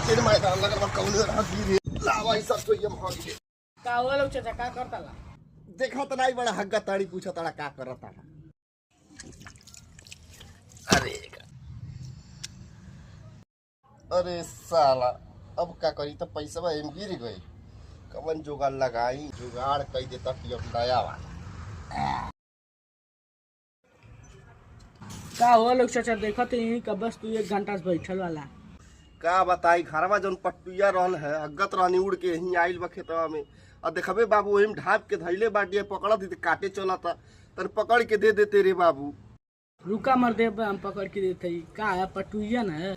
तेरे मैदान लगल बा कौन रहा धीरे लावा ई सब तो ये भाग गए का हुआ लोग चाचा का करता ला देखा तो नहीं बड़ा हग्गा ताड़ी पूछा ताड़ा का करता अरे अरे साला अब का करी तो पैसा एम गिर गई कवन जुगाड़ लगाई जुगाड़ कई देता कि अब नया वाला का हुआ लोग चाचा देखो तो यही का बस तू 1 घंटा से बैठल वाला का बताई घरवा जौन पट्टुया रहल है अगत रहनी उड़ के यहीं आइल बा खेतवा में और देखबे बाबू ओहिम ढाप के धैले बाटिया पकड़त थी काटे चलता तन पकड़ के दे देते रे बाबू रुका मर दे हम पकड़ के देते का है पटुइया ना